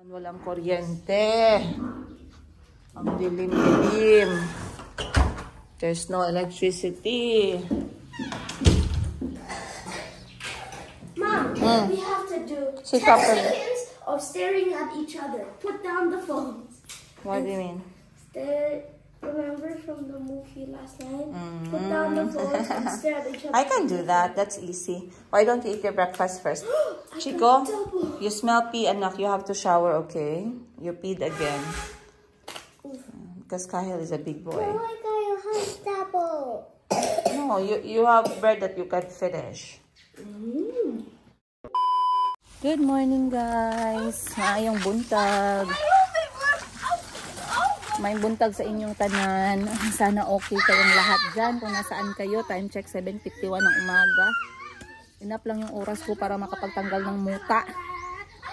Walang kuryente. Ang dilim-dilim. There's no electricity. Mom, we have to do 10 seconds of staring at each other. Put down the phones. What do you mean? Remember from the movie last night? Put down the phones and stare at each other. I can do that. That's easy. Why don't you eat your breakfast first? Chico, you smell pee, anak. You have to shower, okay? You peed again. Because Kahil is a big boy. Oh my God, you have double. No, you have bread that you can finish. Good morning, guys. Maayong buntag. May buntag sa inyong tanan. Sana okay kayong lahat dyan. Kung nasaan kayo, time check 7:51 ng umaga. Enough lang yung oras ko para makapagtanggal ng muka.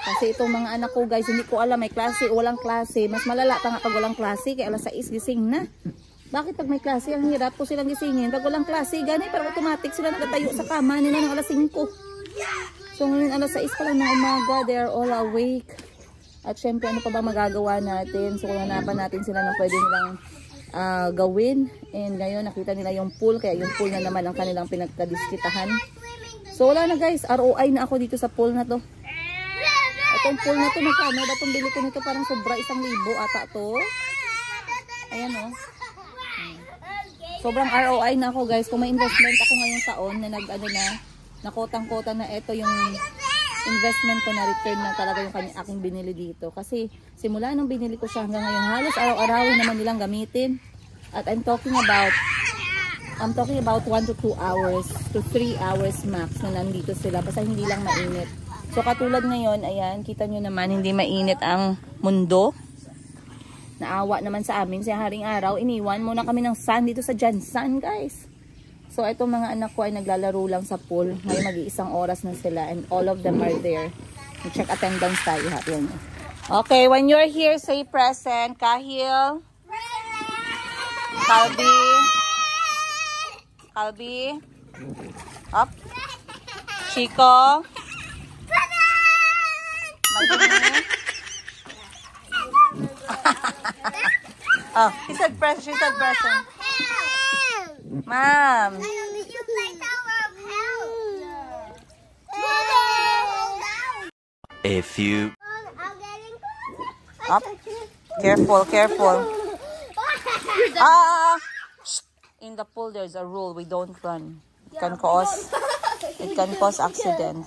Kasi itong mga anak ko, guys, hindi ko alam may klase o walang klase. Mas malala pa nga pag walang klase, kaya alas 6 gising na. Bakit pag may klase, ang hirap ko silang gisingin. Pag walang klase, gani, pero automatic sila nagatayo sa kama nila ng alas 5. So ngayon alas 6 pa lang ng umaga, they are all awake. At syempre, ano pa ba magagawa natin? So, kung hanapan natin sila ng pwede nilang gawin. And ngayon, nakita nila yung pool. Kaya yung pool na naman ang kanilang pinagkadiskitahan. So, wala na guys. ROI na ako dito sa pool na to. Itong pool na to, magkano ba itong bili ko nito? Parang sobra 1,000 ata to. Ayan o. Sobrang ROI na ako guys. Kung may investment ako ngayong taon na nakotang-kota na ito yung investment ko na return na talaga yung aking binili dito. Kasi simula nung binili ko siya hanggang ngayon, halos araw-arawin naman nilang gamitin. At I'm talking about 1 to 2 hours to 3 hours max na nandito sila. Basta hindi lang mainit. So katulad ngayon, ayan, kita nyo naman, hindi mainit ang mundo. Naawa naman sa amin sa haring araw. Iniwan muna kami ng sun dito sa Jansan, guys. So, itong mga anak ko ay naglalaro lang sa pool. Ngayon, mag-iisang oras na sila. And all of them are there. Check attendance tayo. Yan. Okay, when you're here, say present. Kahil. Kalbi. Kalbi. Up. Chico. Madini. Oh, he said present. She said present. Ma'am. A few. Up. Careful, careful. In the pool, there's a rule. We don't run. It can cause accident.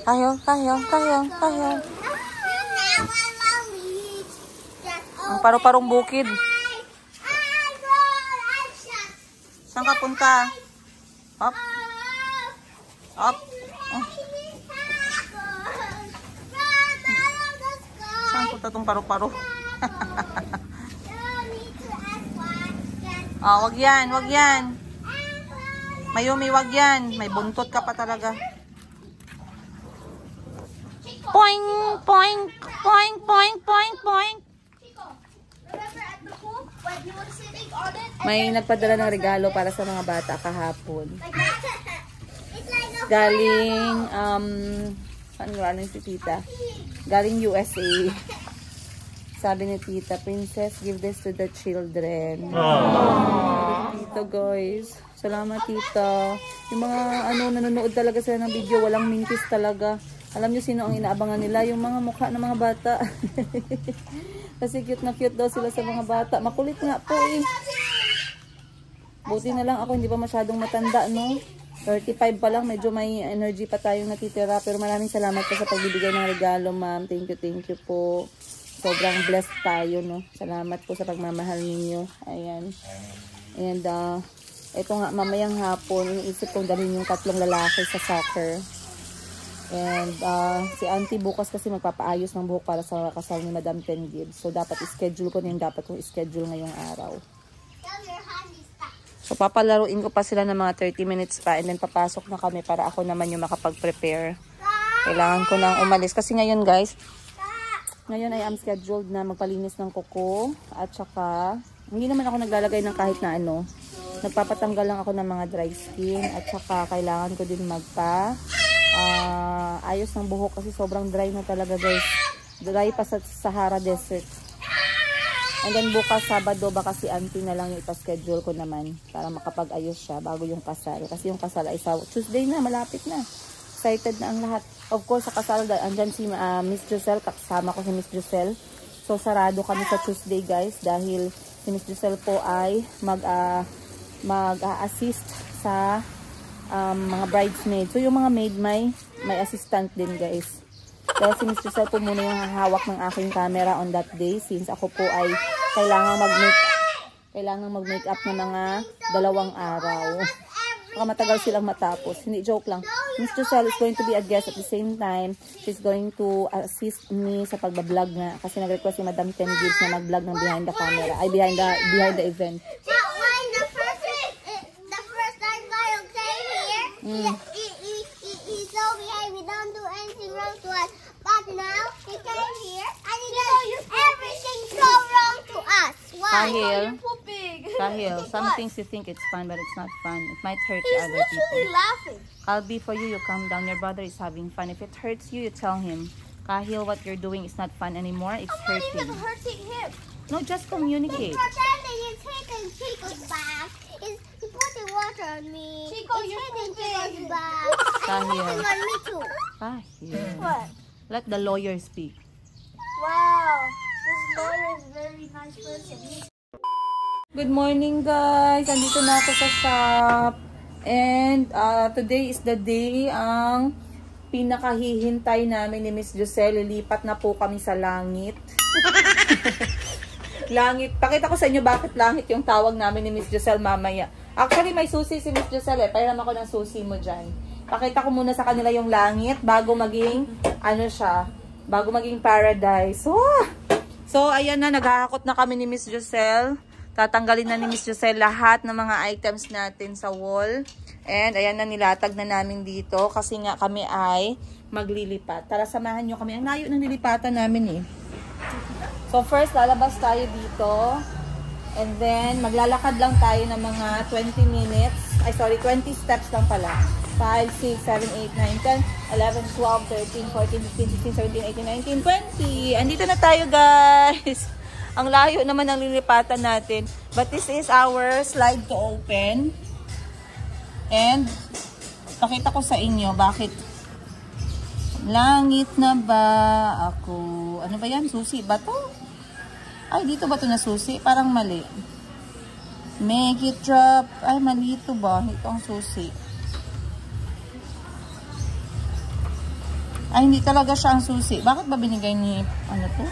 Kahil. Ang paru-parong bukid. Saan ka punta? Up. Up. Saan punta tong paru-paro? Wag yan, wag yan. Mayumi, wag yan. May buntot ka pa talaga. Poing, poing, poing, poing, poing, poing. May nagpadala ng regalo para sa mga bata kahapon. Galing, ano si tita? Galing USA. Sabi ni tita, Princess, give this to the children. Tita, guys. Salamat, tita. Yung mga, nanonood talaga sila ng video, walang mintis talaga. Alam nyo sino ang inaabangan nila? Yung mga mukha ng mga bata. Kasi cute na cute daw sila sa mga bata. Makulit nga po eh. Buti na lang ako, hindi pa masyadong matanda, no? 35 pa lang, medyo may energy pa tayong natitira. Pero maraming salamat po sa pagbibigay ng regalo, ma'am. Thank you po. Sobrang blessed tayo, no? Salamat po sa pagmamahal ninyo. Ayan. And, ito nga, mamayang hapon, iniisip kong dalhin yung 3 lalaki sa soccer. And si auntie bukas kasi magpapaayos ng buhok para sa kasal ni Madam Ten Gibbs. So dapat i-schedule ko na yung dapat kong i-schedule ngayong araw. So papalaruin ko pa sila ng mga 30 minutes pa and then papasok na kami para ako naman yung makapag-prepare. Kailangan ko nang umalis kasi ngayon guys, ngayon ay am scheduled na magpalinis ng kuko at saka hindi naman ako naglalagay ng kahit na ano. nagpapatanggal lang ako ng mga dry skin at saka kailangan ko din ayos ng buhok kasi sobrang dry na talaga guys. Dry pa sa Sahara Desert. And then bukas Sabado baka si auntie na lang yung ipa-schedule ko naman para makapag-ayos siya bago yung kasal. Kasi yung kasal ay sa Tuesday na, malapit na. Excited na ang lahat. Of course sa kasal, andyan si Miss Giselle, kasama ko si Miss Giselle. So sarado kami sa Tuesday guys dahil si Miss Giselle po ay mag-assist sa mga bridesmaids. So yung mga maid may assistant din guys. Dahil si Miss Giselle po muna yung hahawak ng aking camera on that day since ako po ay kailangang mag-make up na mga 2 araw. Baka matagal silang matapos. Hindi, joke lang. Miss Giselle is going to be a guest at the same time. She's going to assist me sa pagbablog nga. Kasi nag-request si Madam Ten Gibbs na mag-vlog ng behind the camera. Ay, behind the event. The first time Kyle came here, he's so behind. We don't do anything wrong to us. But now he came here and he does everything so wrong to us. Why? Kahil, some things you think it's fun, but it's not fun. It might hurt He's other literally people. laughing. I'll be for you, you calm down. Your brother is having fun. If it hurts you, you tell him. Kahil, what you're doing is not fun anymore. It's I'm not hurting. even hurting him. No, just communicate. He's pretending he's hitting Chico's back. He's putting water on me. Chico, he's hitting Chico's back. And he's hitting on me too. Kahil. What? Let the lawyer speak. Wow. This lawyer is a very nice person. Good morning guys! Andito na ako sa shop. And today is the day ang pinakahihintay namin ni Miss Giselle. Lilipat na po kami sa langit. Langit. Pakita ko sa inyo bakit langit yung tawag namin ni Miss Giselle mamaya. Actually may susi si Miss Giselle eh. Pairam ako ng susi mo dyan. Pakita ko muna sa kanila yung langit bago maging bago maging paradise. So ayan na, naghahakot na kami ni Miss Giselle. Tatanggalin na ni Miss Giselle lahat ng mga items natin sa wall. And ayan na, nilatag na namin dito kasi nga kami ay maglilipat. Tara, samahan nyo kami. Ang layo ng nilipatan namin eh. So first, lalabas tayo dito. And then, maglalakad lang tayo ng mga 20 minutes. 20 steps lang pala. 5, 6, 7, 8, 9, 10, 11, 12, 13, 14, 15, 16, 17, 18, 19, 20. Andito na tayo guys. Ang layo naman ang lilipatan natin. But this is our slide to open. And, pakita ko sa inyo bakit langit na ba ako. Ano ba yan? Susi ba to? Ay, dito ba to na susi? Parang mali. Make it drop. Ay, mali ito ba? Ito ang susi. Ay, hindi talaga siya ang susi. Bakit ba binigay ni, ano to?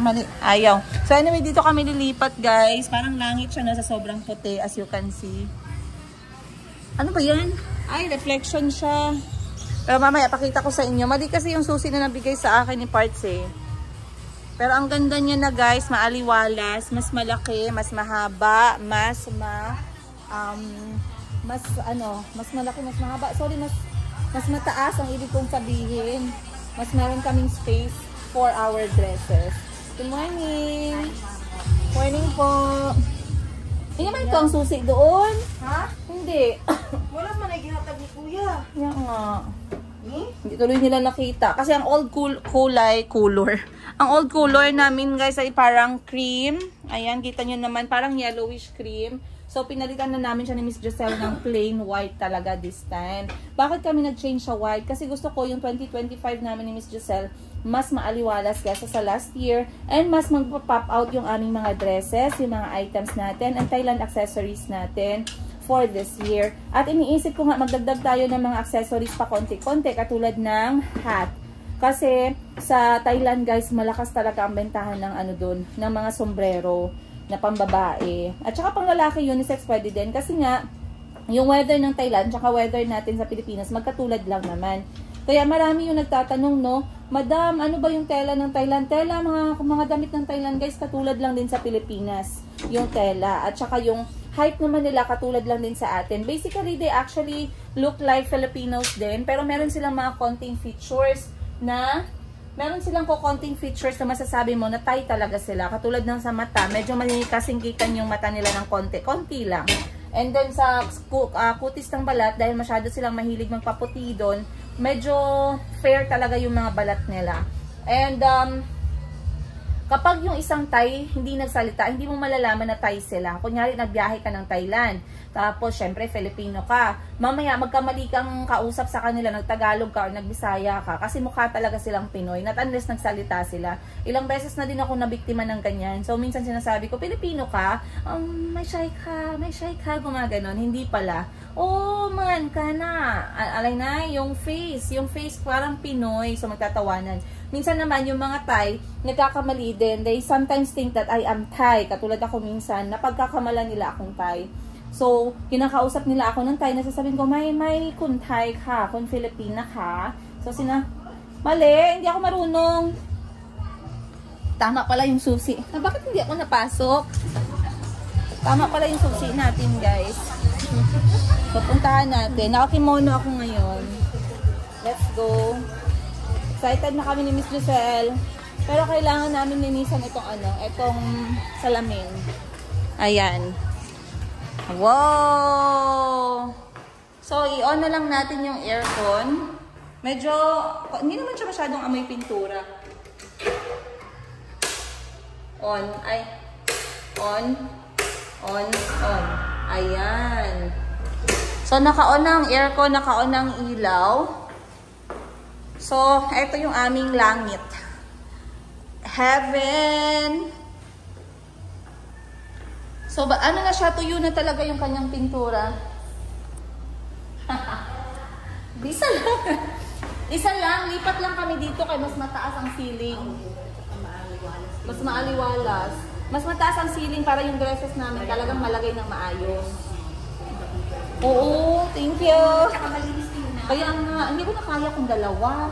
Mali. Ayaw. So, anyway, dito kami lilipat, guys. Parang langit siya na sa sobrang puti, as you can see. Ano ba yan? Ay, reflection siya. Pero mamaya, pakita ko sa inyo. Mali kasi yung susi na nabigay sa akin ni Parts eh. Pero ang ganda niya na, guys. Maaliwalas. Mas malaki. Mas mahaba. Mas malaki. Mas mahaba. Sorry, mas mataas ang ibig kong sabihin. Mas meron kaming space for our dresses. Good morning! Morning po! Hindi naman ito ang susi doon. Ha? Hindi. Wala man ay ginatag ni Kuya. Yan nga. Hindi tuloy nila nakita. Kasi ang old color. Ang old color namin guys ay parang cream. Ayan, kita nyo naman. Parang yellowish cream. So, pinalitan na namin siya ni Miss Giselle ng plain white talaga this time. Bakit kami nag-change sa white? Kasi gusto ko yung 2025 namin ni Miss Giselle mas maaliwalas kaysa sa last year. And mas magpa-pop out yung aming mga dresses, yung mga items natin, and Thailand accessories natin for this year. At iniisip ko nga magdagdag tayo ng mga accessories pa konti-konti katulad ng hat. Kasi sa Thailand guys, malakas talaga ang bentahan ng ano dun, ng mga sombrero na pambabae. At saka pang lalaki, unisex pwede din. Kasi nga, yung weather ng Thailand, tsaka weather natin sa Pilipinas, magkatulad lang naman. Kaya marami yung nagtatanong, no, Madam, ano ba yung tela ng Thailand? Tela, mga damit ng Thailand, guys, katulad lang din sa Pilipinas, yung tela. At saka yung height naman nila, katulad lang din sa atin. Basically, they actually look like Filipinos din, pero meron silang mga konting features na meron silang konting features na masasabi mo na Thai talaga sila. Katulad ng sa mata, medyo kasinggitan yung mata nila ng konti lang. And then sa kutis ng balat, dahil masyado silang mahilig magpaputi doon, medyo fair talaga yung mga balat nila. And kapag yung isang Thai hindi nagsalita, hindi mo malalaman na Thai sila. Kunyari, nagbiyahe ka ng Thailand, tapos syempre Filipino ka. Mamaya magkamali kang kausap sa kanila, nagtagalog ka or nagbisaya ka kasi mukha talaga silang Pinoy, not unless nagsalita sila. Ilang beses na din ako nabiktima ng ganyan. So minsan sinasabi ko, Filipino ka? May shy ka, gumaganon. Hindi pala. Oh man ka na. Alay na, yung face parang Pinoy. So magtatawanan. Minsan naman yung mga Thai, nagkakamali din. They sometimes think that I am Thai. Katulad ako minsan, napagkakamalan nila akong Thai. So, kinakausap nila ako ng Thai, nasasabihin ko, may kun Thai ka, kun Filipina ka. So, mali, hindi ako marunong. Tama pala yung susi. Bakit hindi ako napasok? Tama pala yung susi natin, guys. So, puntahan natin. Nakakimono ako ngayon. Let's go. Excited na kami ni Miss Giselle. Pero kailangan namin linisan itong salamin. Ayan. Wow! So, i-on na lang natin yung aircon. Medyo, hindi naman siya masyadong amoy pintura. On. Ayan. So, naka-on na ang aircon, naka-on na ang ilaw. So, ito yung aming langit. Heaven! So, ano na siya, tuyo na talaga yung kanyang pintura. Isa lang, lipat lang kami dito kay mas mataas ang ceiling. Mas maaliwalas. Mas mataas ang ceiling para yung dresses namin talagang malagay ng maayos. Oo, thank you. Kaya nga, hindi ko na kaya kung dalawa.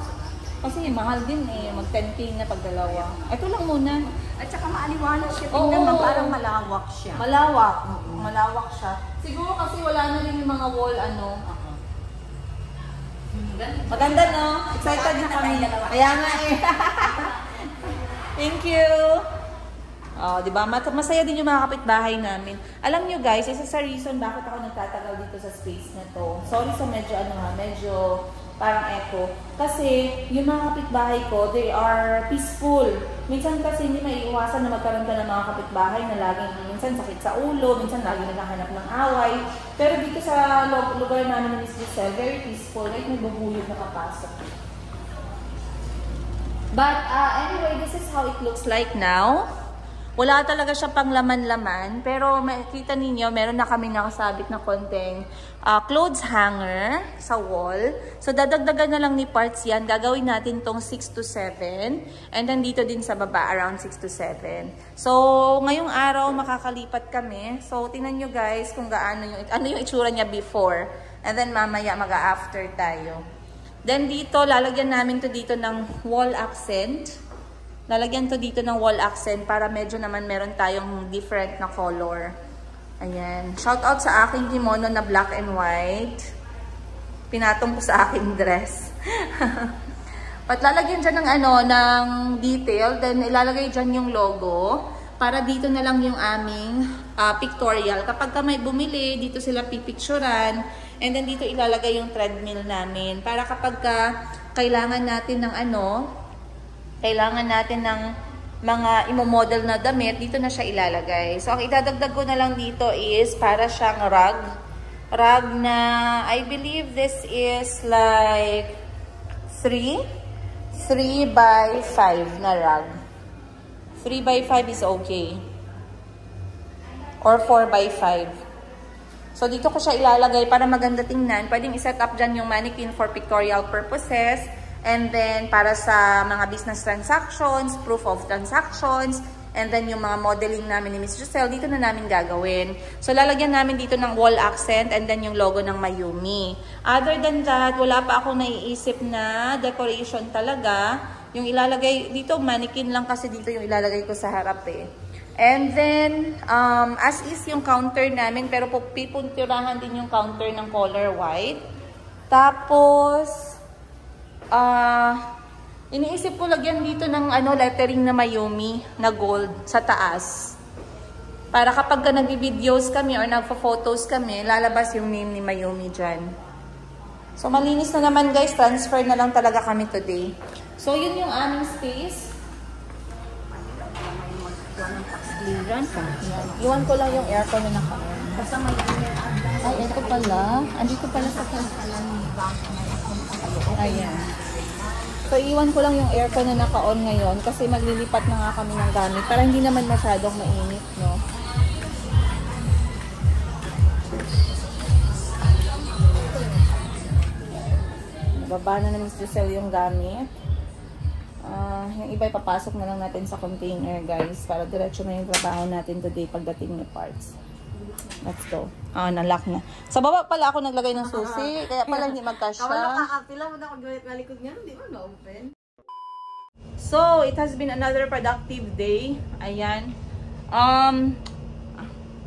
Kasi mahal din mag 10K na pag dalawa. Ito lang muna. At saka maaliwalas siya. Tingnan mo, parang malawak siya. Malawak siya. Siguro kasi wala na rin yung mga wall, Maganda, no? Excited na kami. Kaya nga Thank you. Diba? Masaya din yung mga kapitbahay namin. Alam nyo guys, isa sa reason bakit ako nagtatagal dito sa space na to. Sorry sa medyo parang echo. Kasi yung mga kapitbahay ko, they are peaceful. Minsan kasi hindi maiiwasan na magkaroon ka ng mga kapitbahay na laging minsan sakit sa ulo, minsan laging naghahanap ng away. Pero dito sa lugar namin ni Miss Giselle, very peaceful. Like nagbubuyog na kapasok. But anyway, this is how it looks like now. Wala talaga siya pang laman-laman. Pero makikita ninyo, meron na kami nakasabit na konting clothes hanger sa wall. So, dadagdagan na lang ni parts yan. Gagawin natin tong 6 to 7. And then dito din sa baba, around 6 to 7. So, ngayong araw, makakalipat kami. So, tingnan nyo guys kung ano yung itsura niya before. And then mamaya, mag-after tayo. Then dito, lalagyan namin to dito ng wall accent. Lalagyan to dito ng wall accent para medyo naman meron tayong different na color. Ayan. Shout out sa aking kimono na black and white. Pinatong ko sa aking dress. At lalagyan dyan ng detail. Then ilalagay dyan yung logo. Para dito na lang yung aming pictorial. Kapag ka may bumili, dito sila pipicturan. And then dito ilalagay yung treadmill namin. Para kapag ka kailangan natin ng kailangan natin ng mga imomodel na damit, dito na siya ilalagay. So, ang idadagdag ko na lang dito is para siyang rug. Rug na, I believe this is like 3 by 5 na rug. 3 by 5 is okay. Or 4 by 5. So, dito ko siya ilalagay para maganda tingnan. Pwedeng iset up dyan yung mannequin for pictorial purposes. And then, para sa mga business transactions, proof of transactions, and then yung mga modeling namin ni Miss Giselle, dito na namin gagawin. So, lalagyan namin dito ng wall accent and then yung logo ng Mayumi. Other than that, wala pa akong naiisip na decoration talaga. Yung ilalagay dito, mannequin lang kasi dito yung ilalagay ko sa harap And then, as is yung counter namin, pero pipuntirahan din yung counter ng color white. Tapos, Iniisip ko lagyan dito ng lettering na Mayumi na gold sa taas. Para kapag nagbi-videos kami or nagpo-photos kami, lalabas yung name ni Mayumi dyan. So, malinis na naman guys. Transfer na lang talaga kami today. So, yun yung aming space. Iwan ko lang yung aircon na naka-on. Ay, ito pala. Andito pala sa ayan. So, iwan ko lang yung aircon na naka-on ngayon kasi maglilipat na nga kami ng gamit para hindi naman masyadong mainit, no? Baba na Miss Giselle yung gamit. Yung iba ipapasok na lang natin sa container, guys, para diretso na yung trabaho natin today pagdating ni parts. Let's go. Nalock na. Sa baba pala ako naglagay ng susi, kaya pala hindi magkasya. Kakapila mo na kung galikod niya, hindi mo na-open. So, it has been another productive day. Ayan.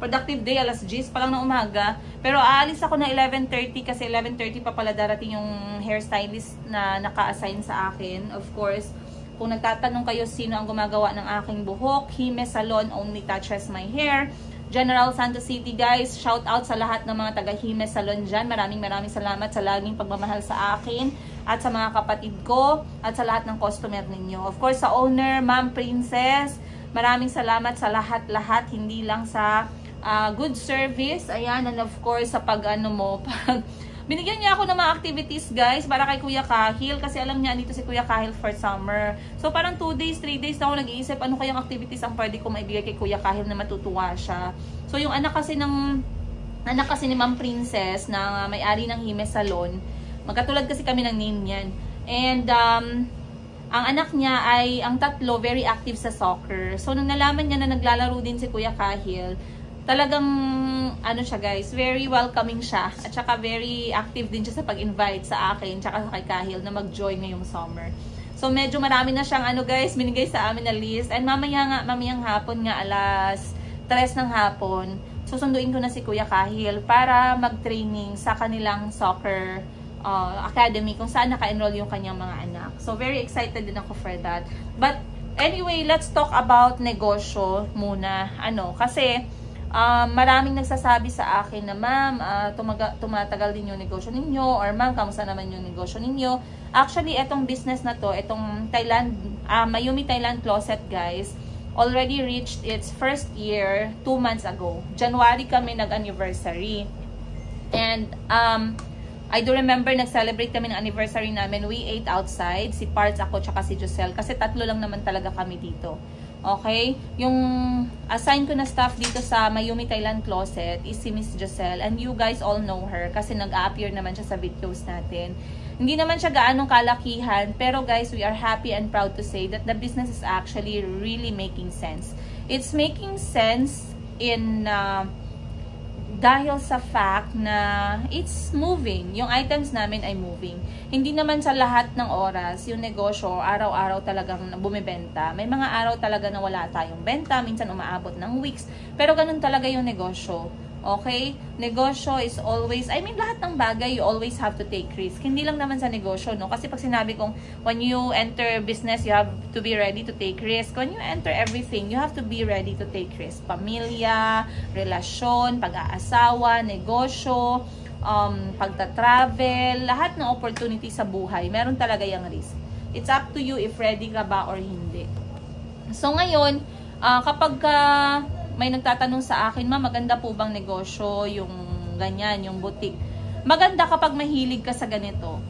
Productive day, alas 10 pa lang ng umaga. Pero aalis ako na 11:30 kasi 11:30 pa pala darating yung hairstylist na naka-assign sa akin. Of course, kung nagtatanong kayo sino ang gumagawa ng aking buhok, Hime Salon only touches my hair. General Santos City, guys. Shout out sa lahat ng mga taga Hime Salon dyan. Maraming salamat sa laging pagmamahal sa akin at sa mga kapatid ko at sa lahat ng customer ninyo. Of course, sa owner, Ma'am Princess, maraming salamat sa lahat-lahat. Hindi lang sa good service. Ayan, and of course, sa pag binigyan niya ako ng mga activities, guys, para kay Kuya Kahil. Kasi alam niya, andito si Kuya Kahil for summer. So, parang 2 days, 3 days na ako nag-iisip ano kayang activities ang pwede ko maibigay kay Kuya Kahil na matutuwa siya. So, yung anak kasi ni Ma'am Princess na may-ari ng Hime Salon, magkatulad kasi kami ng name niyan. And, ang anak niya ay, ang tatlo, very active sa soccer. So, nung nalaman niya na naglalaro din si Kuya Kahil, talagang, siya guys, very welcoming siya. At saka very active din siya sa pag-invite sa akin, tsaka kay Kahil na mag-join ngayong summer. So, medyo marami na siyang, guys, binigay sa amin na list. And mamayang hapon nga, alas 3 ng hapon, susunduin ko na si Kuya Kahil para mag-training sa kanilang soccer academy kung saan naka-enroll yung kanyang mga anak. So, very excited din ako for that. But, anyway, let's talk about negosyo muna. Kasi, maraming nagsasabi sa akin na, ma'am, tumatagal din yung negosyo ninyo, or ma'am, kamusta naman yung negosyo ninyo. Actually, etong business na to, etong Mayumi Thailand Closet, guys, already reached its first year 2 months ago. January kami nag-anniversary. And, I do remember, nag-celebrate kami ng anniversary namin. We ate outside, si Parts, ako, tsaka si Giselle, kasi 3 lang naman talaga kami dito. Okay? Yung assign ko na staff dito sa Mayumi Thailand Closet is si Miss Giselle. And you guys all know her kasi nag-a-appear naman siya sa videos natin. Hindi naman siya gaanong kalakihan. Pero guys, we are happy and proud to say that the business is actually really making sense. It's making sense in dahil sa fact na it's moving. Yung items namin ay moving. Hindi naman sa lahat ng oras, yung negosyo, araw-araw talagang bumibenta. May mga araw talaga na wala tayong benta. Minsan umaabot ng weeks. Pero ganun talaga yung negosyo. Okay? Negosyo is always, lahat ng bagay, you always have to take risk. Hindi lang naman sa negosyo, no? Kasi pag sinabi kong, when you enter business, you have to be ready to take risk. When you enter everything, you have to be ready to take risk. Pamilya, relasyon, pag-aasawa, negosyo, pagta-travel, lahat ng opportunity sa buhay, meron talaga yung risk. It's up to you if ready ka ba or hindi. So, ngayon, kapag may nagtatanong sa akin, ma, maganda po bang negosyo, yung ganyan, yung boutique? Maganda kapag mahilig ka sa ganito.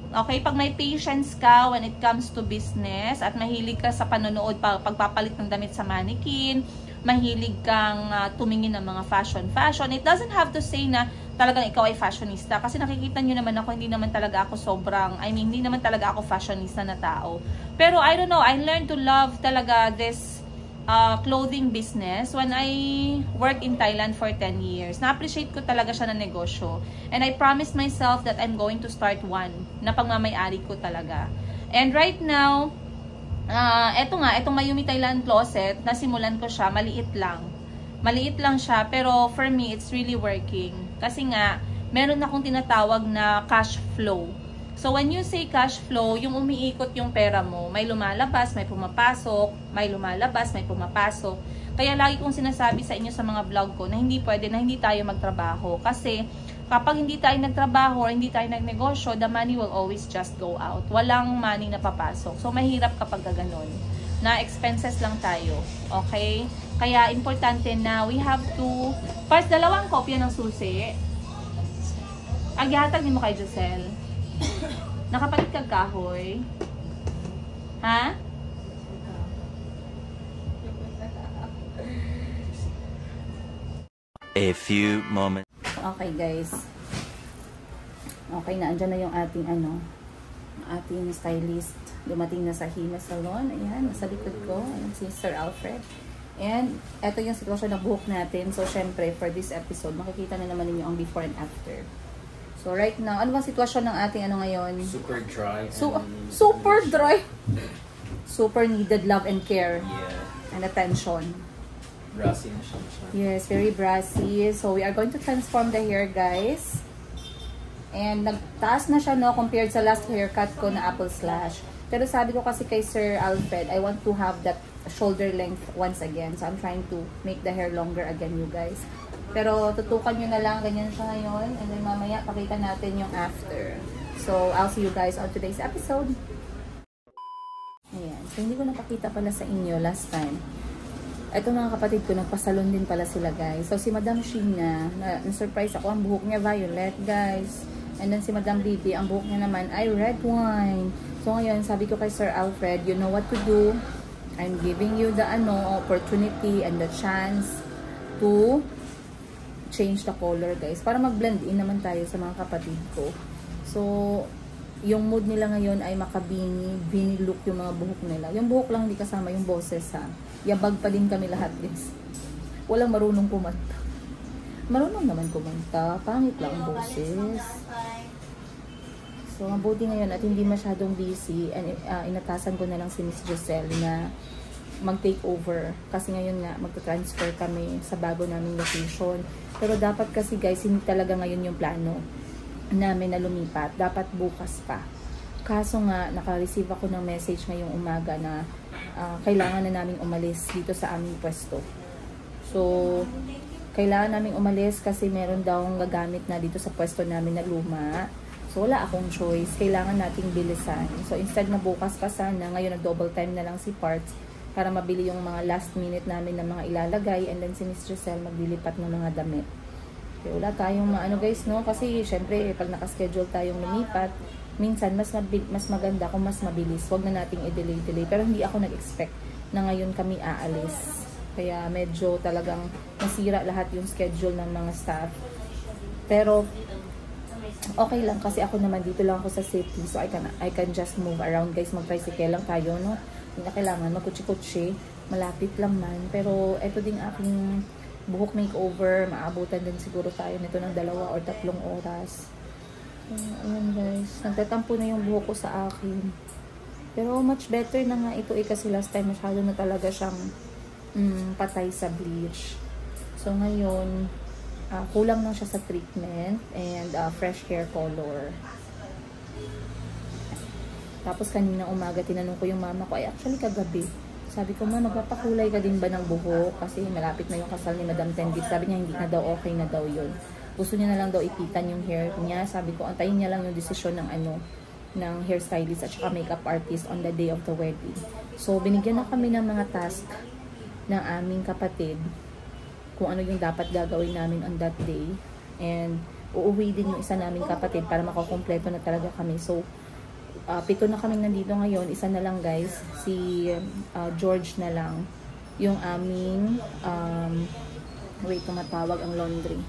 Okay? Pag may patience ka when it comes to business, at mahilig ka sa panonood, pagpapalit ng damit sa mannequin, mahilig kang tumingin ng mga fashion. It doesn't have to say na talagang ikaw ay fashionista. Kasi nakikita nyo naman ako, hindi naman talaga ako hindi naman talaga ako fashionista na tao. Pero I don't know, I learned to love talaga this clothing business when I worked in Thailand for 10 years. Na-appreciate ko talaga siya na negosyo. And I promised myself that I'm going to start one na pagmamayari ko talaga. And right now, etong Mayumi Thailand Closet, nasimulan ko siya, maliit lang. Maliit lang siya, pero for me, it's really working. Kasi nga, meron akong tinatawag na cash flow. So, when you say cash flow, yung umiikot yung pera mo, may lumalabas, may pumapasok, may lumalabas, may pumapasok. Kaya lagi kong sinasabi sa inyo sa mga vlog ko na hindi pwede na hindi tayo magtrabaho. Kasi kapag hindi tayo nagtrabaho or hindi tayo nagnegosyo, the money will always just go out. Walang money na papasok. So, mahirap kapag ganun. Na expenses lang tayo. Okay? Kaya importante na we have to, first, 2 kopya ng susi. Agyahatag din mo kay Giselle. Nakapalit kag kahoy. Ha? A few moments. Okay guys. Okay na, andyan na yung ating ating stylist. Dumating na sa Hina Salon. Ayan, nasa likod ko. Ayan, si Sir Alfred. And ito yung sitwasyon ng buhok natin. So syempre, for this episode, makikita na naman ninyo ang before and after. So right now, ano bang sitwasyon ng ating ngayon? Super dry. Super dry. Super needed love and care. Yeah. And attention. Brassy na siya. Yes, very brassy. So we are going to transform the hair, guys. And nagtaas na siya, no, compared sa last haircut ko na apple slash. Pero sabi ko kasi kay Sir Alfred, I want to have that shoulder length once again. So I'm trying to make the hair longer again, you guys. Pero tutukan nyo na lang, ganyan siya ngayon. And then mamaya, pakita natin yung after. So, I'll see you guys on today's episode. Ayan. So, hindi ko napakita pala sa inyo last time. Ito mga kapatid ko, nagpasalon din pala sila, guys. So, si Madam Sheena, na-surprise ako, ang buhok niya violet, guys. And then si Madam Bibi, ang buhok niya naman ay red wine. So, ngayon, sabi ko kay Sir Alfred, you know what to do. I'm giving you the opportunity and the chance to change the color, guys, para mag-blend in naman tayo sa mga kapatid ko. So, yung mood nila ngayon ay makabini, bini look yung mga buhok nila. Yung buhok lang hindi kasama yung boses, ha. Yabag pa din kami lahat, guys. Walang marunong kumanta. Marunong naman kumanta, pangit lang ang boses. So, mabuti ngayon at hindi masyadong busy, and inatasan ko na lang si Miss Giselle na mag-take over. Kasi ngayon nga, magta-transfer kami sa bago naming location. Pero dapat kasi guys, hindi talaga ngayon yung plano namin na lumipat. Dapat bukas pa. Kaso nga, naka-receive ako ng message ngayong umaga na kailangan na naming umalis dito sa aming pwesto. So, kailangan naming umalis kasi meron daw gagamit na dito sa pwesto namin na luma. So, wala akong choice. Kailangan nating bilisan. So, instead na bukas pa sana, ngayon nag-double time na lang si Parts para mabili yung mga last minute namin na mga ilalagay, and then si Miss Giselle maglilipat ng mga damit. Kaya wala tayong guys, no? Kasi syempre pag nakaschedule tayong lumipat, minsan mas maganda kung mas mabilis. Huwag na nating i-delay. Pero hindi ako nag-expect na ngayon kami aalis. Kaya medyo talagang nasira lahat yung schedule ng mga staff. Pero okay lang kasi ako naman dito lang ako sa city, so I can just move around, guys. Mag-tricycle lang tayo, no? Hindi na kailangan magkutsi-kutsi, malapit lang man. Pero ito din aking buhok makeover, maabutan din siguro tayo nito ng 2 or 3 oras. Ayan guys, nagtatampo na yung buhok ko sa akin. Pero much better na nga ito kasi last time masyado na talaga siyang patay sa bleach. So ngayon, kulang lang siya sa treatment and fresh hair color. Tapos kanina umaga, tinanong ko yung mama ko, ay actually kagabi. Sabi ko, ma, magpapakulay ka din ba ng buhok? Kasi malapit na yung kasal ni Madam Tendit. Sabi niya, hindi na daw, okay na daw yun. Gusto niya na lang daw ipitan yung hair niya. Sabi ko, antayin niya lang yung desisyon ng ng hairstylist at saka makeup artist on the day of the wedding. So, binigyan na kami ng mga task ng aming kapatid kung ano yung dapat gagawin namin on that day. And uuwi din yung isa naming kapatid para makakompleto na talaga kami. So, 7 na kaming nandito ngayon. Isa na lang guys, si George na lang yung aming wait, tumatawag ang laundry.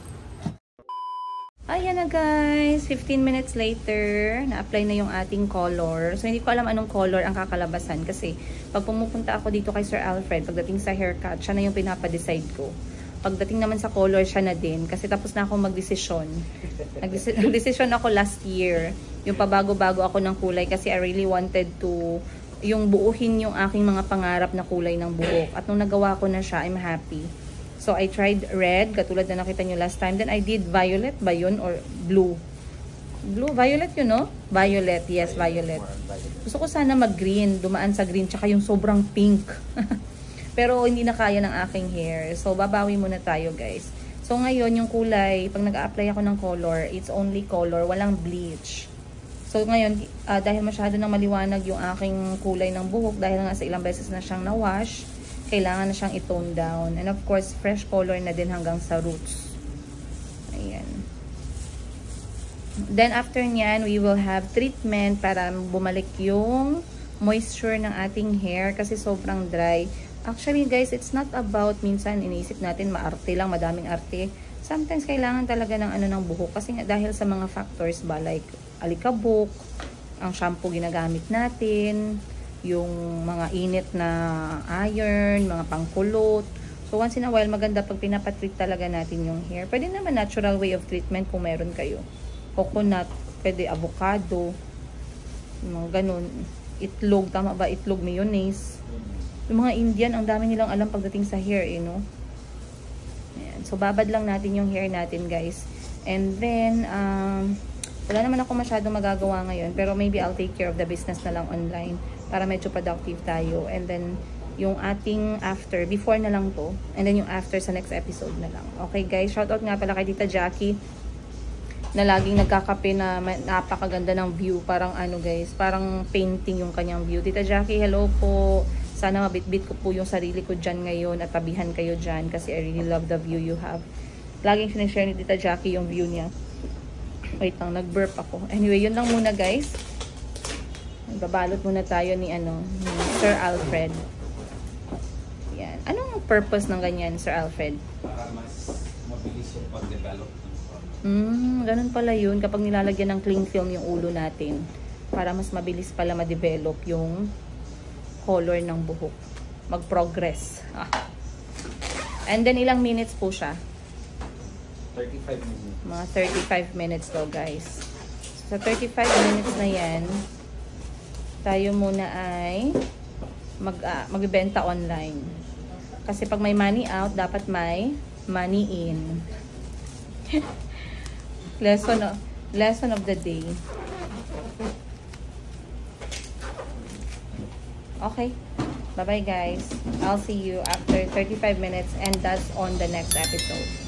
Ayan na guys, 15 minutes later na-apply na yung ating color. So hindi ko alam anong color ang kakalabasan kasi pag pumupunta ako dito kay Sir Alfred, pagdating sa haircut, siya na yung pinapa-decide ko. Pagdating naman sa color, siya na din. Kasi tapos na ako magdesisyon. Nagdesisyon ako last year. Yung pabago-bago ako ng kulay kasi I really wanted to yung buuhin yung aking mga pangarap na kulay ng buhok. At nung nagawa ko na siya, I'm happy. So I tried red, katulad na nakita nyo last time. Then I did violet ba yun or blue? Blue, violet yun, no? Violet, yes, violet. Gusto ko sana mag-green, dumaan sa green, tsaka yung sobrang pink. Pero hindi na kaya ng aking hair. So, babawi muna tayo, guys. So, ngayon, yung kulay, pag nag-a-apply ako ng color, it's only color, walang bleach. So, ngayon, dahil masyado nang maliwanag yung aking kulay ng buhok, dahil nga sa ilang beses na siyang na-wash, kailangan na siyang i-tone down. And of course, fresh color na din hanggang sa roots. Ayan. Then, after nyan, we will have treatment para bumalik yung moisture ng ating hair kasi sobrang dry. Actually, guys, it's not about minsan iniisip natin maarte lang, madaming arte. Sometimes, kailangan talaga ng ano ng buhok kasi nga dahil sa mga factors ba, like alikabok, ang shampoo ginagamit natin, yung mga init na iron, mga pangkulot. So, once in a while, maganda pag pinapatreat talaga natin yung hair. Pwede naman natural way of treatment kung meron kayo. Coconut, pwede avocado, mga ganun. Itlog, tama ba? Itlog, mayonnaise. Yung mga Indian, ang dami nilang alam pagdating sa hair, no? Ayan. So, babad lang natin yung hair natin, guys. And then, wala naman ako masyadong magagawa ngayon. Pero maybe I'll take care of the business na lang online para medyo productive tayo. And then, yung ating after, before na lang to. And then, yung after sa next episode na lang. Okay, guys? Shoutout nga pala kay Tita Jackie na laging nagkakape na napakaganda ng view. Parang ano, guys, parang painting yung kanyang view. Tita Jackie, hello po. Sana mabitbit ko po yung sarili ko dyan ngayon at tabihan kayo dyan kasi I really love the view you have. Laging sinishare ni Tita Jackie yung view niya. Wait lang, nag-burp ako. Anyway, yun lang muna, guys. Babalot muna tayo ni Sir Alfred. Yan. Anong purpose ng ganyan, Sir Alfred? Para mas mabilis yung pag-develop. Ganun pala yun. Kapag nilalagyan ng cling film yung ulo natin, para mas mabilis pala ma-develop yung color ng buhok. Mag-progress. And then, ilang minutes po siya? 35 minutes. Mga 35 minutes daw, guys. Sa 35 minutes na yan, tayo muna ay magbenta online. Kasi pag may money out, dapat may money in. Lesson of the day. Okay. Bye-bye, guys. I'll see you after 35 minutes and that's on the next episode.